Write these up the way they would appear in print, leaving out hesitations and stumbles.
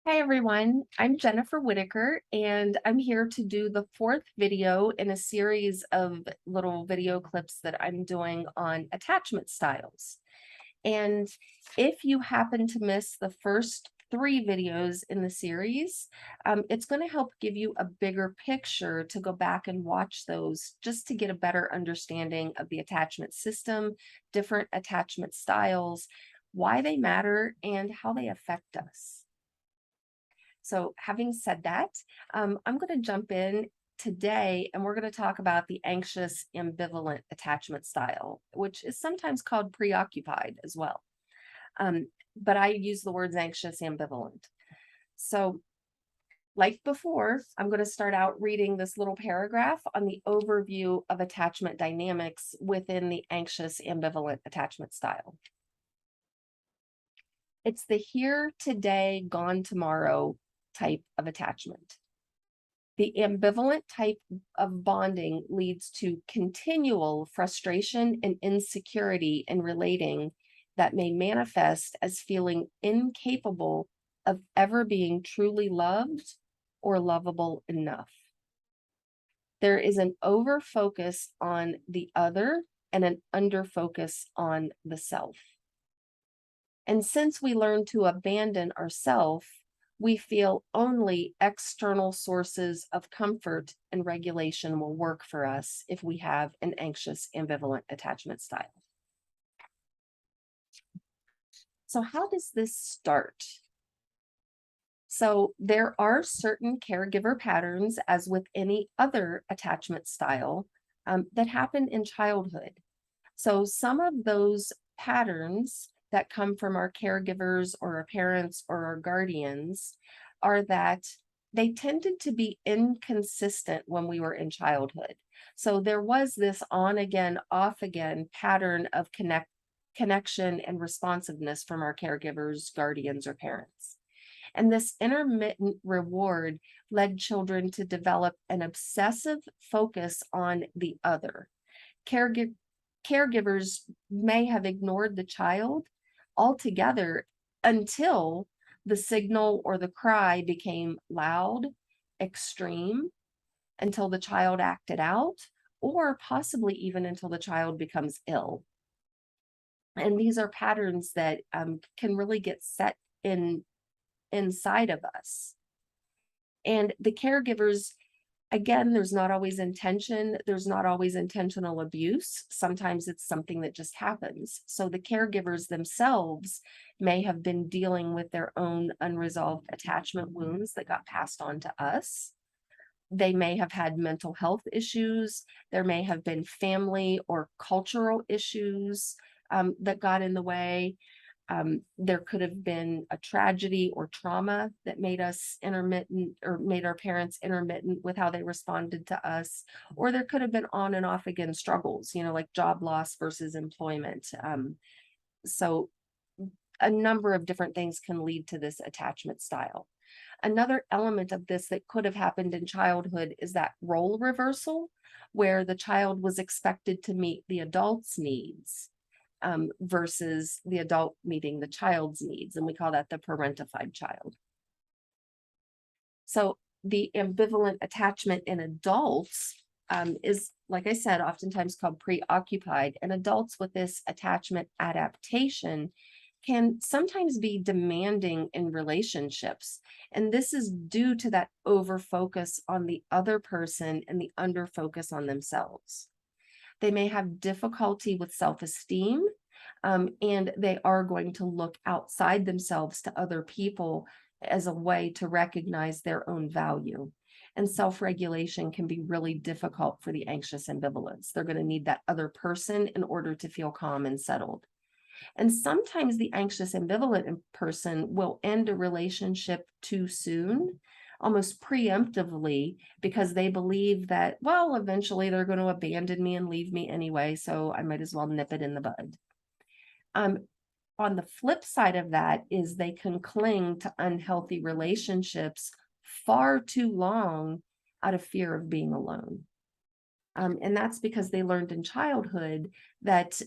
Hi everyone, I'm Jennifer Whitacre, and I'm here to do the fourth video in a series of little video clips that I'm doing on attachment styles. And if you happen to miss the first three videos in the series, it's going to help give you a bigger picture to go back and watch those just to get a better understanding of the attachment system, different attachment styles, why they matter, and how they affect us. So having said that, I'm going to jump in today and we're going to talk about the anxious ambivalent attachment style, which is sometimes called preoccupied as well. But I use the words anxious ambivalent. So like before, I'm going to start out reading this little paragraph on the overview of attachment dynamics within the anxious ambivalent attachment style. It's the here today, gone tomorrow type of attachment. The ambivalent type of bonding leads to continual frustration and insecurity in relating that may manifest as feeling incapable of ever being truly loved or lovable enough. There is an over focus on the other and an under focus on the self. And since we learn to abandon ourself, we feel only external sources of comfort and regulation will work for us if we have an anxious ambivalent attachment style. So how does this start? So there are certain caregiver patterns, as with any other attachment style, that happen in childhood. So some of those patterns that come from our caregivers or our parents or our guardians are that they tended to be inconsistent when we were in childhood. So there was this on again, off again pattern of connection and responsiveness from our caregivers, guardians, or parents. And this intermittent reward led children to develop an obsessive focus on the other. Caregivers may have ignored the child altogether until the signal or the cry became loud, extreme, until the child acted out, or possibly even until the child becomes ill. And these are patterns that can really get set inside of us. And the caregivers, again, there's not always intention. There's not always intentional abuse. Sometimes it's something that just happens. So the caregivers themselves may have been dealing with their own unresolved attachment wounds that got passed on to us. They may have had mental health issues. There may have been family or cultural issues that got in the way. There could have been a tragedy or trauma that made us intermittent or made our parents intermittent with how they responded to us. Or there could have been on and off again struggles, like job loss versus employment. So a number of different things can lead to this attachment style. Another element of this that could have happened in childhood is that role reversal, where the child was expected to meet the adult's needs. Versus the adult meeting the child's needs. And we call that the parentified child. So the ambivalent attachment in adults is, like I said, oftentimes called preoccupied. And adults with this attachment adaptation can sometimes be demanding in relationships. And this is due to that over focus on the other person and the under focus on themselves. They may have difficulty with self-esteem, and they are going to look outside themselves to other people as a way to recognize their own value. And self-regulation can be really difficult for the anxious ambivalence. They're going to need that other person in order to feel calm and settled. And sometimes the anxious ambivalent person will end a relationship too soon, almost preemptively, because they believe that, well, eventually they're going to abandon me and leave me anyway, so I might as well nip it in the bud. On the flip side of that is they can cling to unhealthy relationships far too long out of fear of being alone. And that's because they learned in childhood that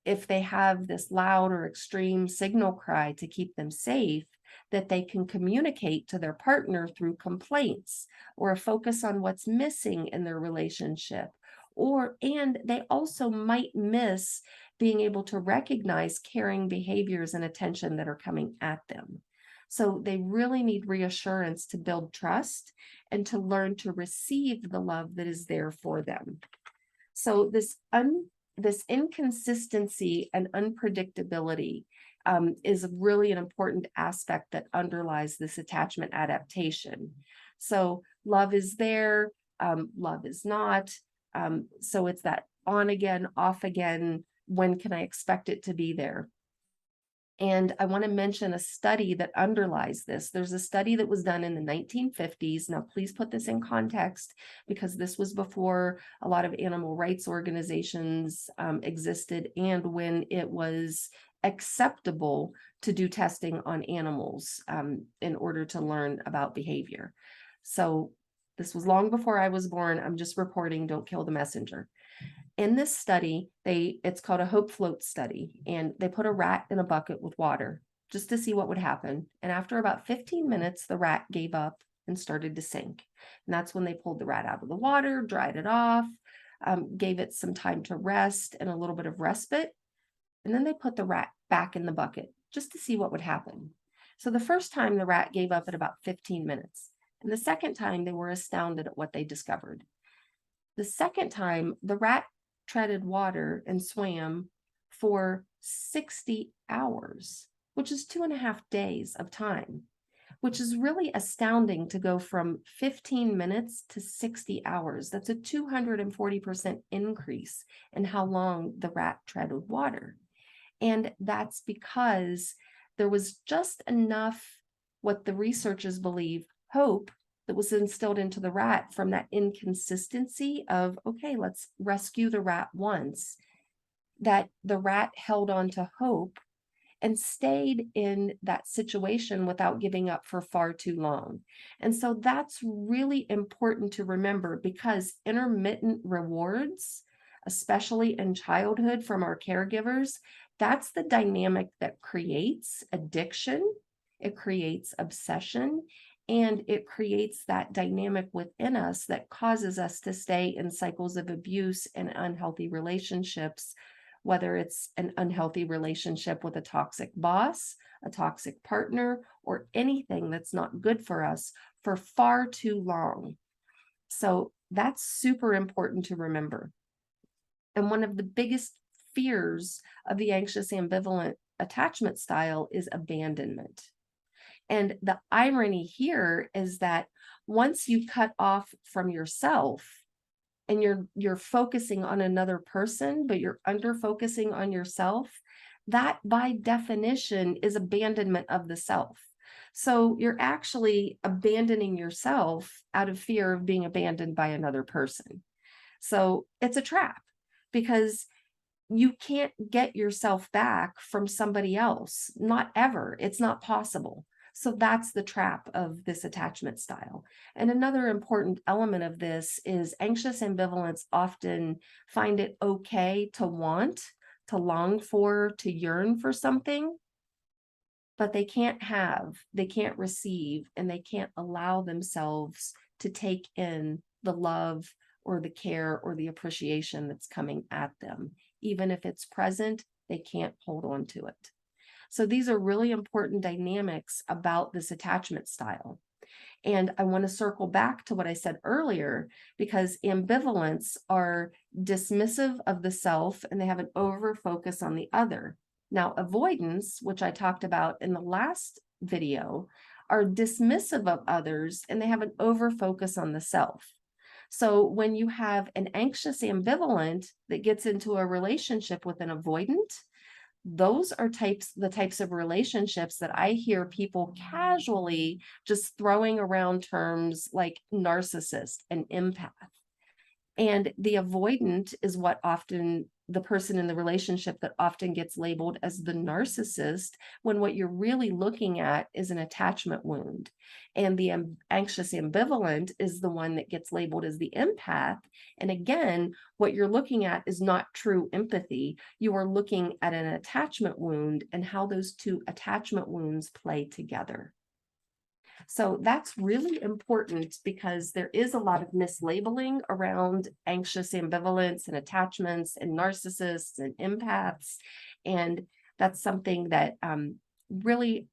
if they have this loud or extreme signal cry to keep them safe, that they can communicate to their partner through complaints or a focus on what's missing in their relationship. And they also might miss being able to recognize caring behaviors and attention that are coming at them. So they really need reassurance to build trust and to learn to receive the love that is there for them. So this inconsistency and unpredictability is really an important aspect that underlies this attachment adaptation. So love is there, love is not. So it's that on again, off again. When can I expect it to be there? And I want to mention a study that underlies this. There's a study that was done in the 1950s. Now, please put this in context because this was before a lot of animal rights organizations existed and when it was acceptable to do testing on animals in order to learn about behavior. So this was long before I was born. I'm just reporting, don't kill the messenger. In this study, it's called a hope float study, and they put a rat in a bucket with water just to see what would happen. And after about 15 minutes, the rat gave up and started to sink. And that's when they pulled the rat out of the water, dried it off, gave it some time to rest and a little bit of respite. And then they put the rat back in the bucket just to see what would happen. So the first time the rat gave up at about 15 minutes. And the second time they were astounded at what they discovered. The second time, the rat treaded water and swam for 60 hours, which is 2.5 days of time, which is really astounding to go from 15 minutes to 60 hours. That's a 240% increase in how long the rat treaded water. And that's because there was just enough, what the researchers believe, hope that was instilled into the rat from that inconsistency of, okay, let's rescue the rat once, that the rat held on to hope and stayed in that situation without giving up for far too long. And so that's really important to remember because intermittent rewards, especially in childhood from our caregivers, that's the dynamic that creates addiction, it creates obsession, and it creates that dynamic within us that causes us to stay in cycles of abuse and unhealthy relationships, whether it's an unhealthy relationship with a toxic boss, a toxic partner, or anything that's not good for us for far too long. So that's super important to remember. And one of the biggest fears of the anxious ambivalent attachment style is abandonment. And the irony here is that once you cut off from yourself and you're focusing on another person, but you're under focusing on yourself, that by definition is abandonment of the self. So you're actually abandoning yourself out of fear of being abandoned by another person. So it's a trap because you can't get yourself back from somebody else, not ever. It's not possible. So that's the trap of this attachment style. And another important element of this is anxious ambivalents often find it okay to want, to long for, to yearn for something, but they can't have, they can't receive, and they can't allow themselves to take in the love or the care or the appreciation that's coming at them. Even if it's present, they can't hold on to it. So these are really important dynamics about this attachment style. And I want to circle back to what I said earlier, because ambivalents are dismissive of the self and they have an over focus on the other. Now, avoidance, which I talked about in the last video, are dismissive of others and they have an over focus on the self. So when you have an anxious ambivalent that gets into a relationship with an avoidant, those are the types of relationships that I hear people casually just throwing around terms like narcissist and empath. And the avoidant is what often the person in the relationship that often gets labeled as the narcissist, when what you're really looking at is an attachment wound. And the anxious ambivalent is the one that gets labeled as the empath. And again, what you're looking at is not true empathy. You are looking at an attachment wound and how those two attachment wounds play together. So that's really important because there is a lot of mislabeling around anxious ambivalence and attachments and narcissists and empaths. And that's something that really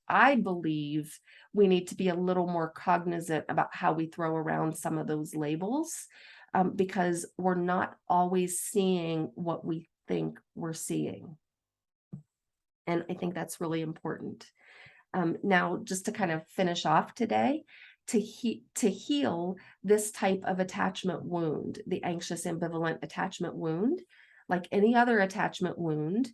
I believe we need to be a little more cognizant about how we throw around some of those labels, because we're not always seeing what we think we're seeing. And I think that's really important. Now, just to kind of finish off today, to heal this type of attachment wound, the anxious ambivalent attachment wound, like any other attachment wound,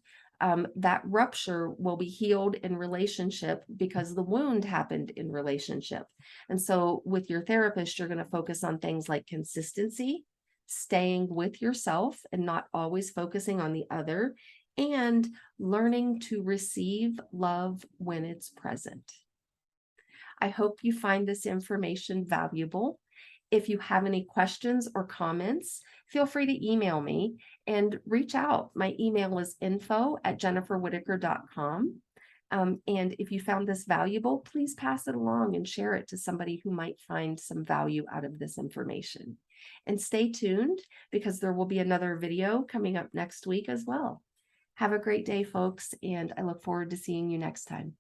that rupture will be healed in relationship because the wound happened in relationship. And so with your therapist, you're going to focus on things like consistency, staying with yourself and not always focusing on the other, and learning to receive love when it's present. I hope you find this information valuable. If you have any questions or comments, feel free to email me and reach out. My email is info@jenniferwhitacre.com. And if you found this valuable, please pass it along and share it to somebody who might find some value out of this information. And stay tuned because there will be another video coming up next week as well. Have a great day, folks, and I look forward to seeing you next time.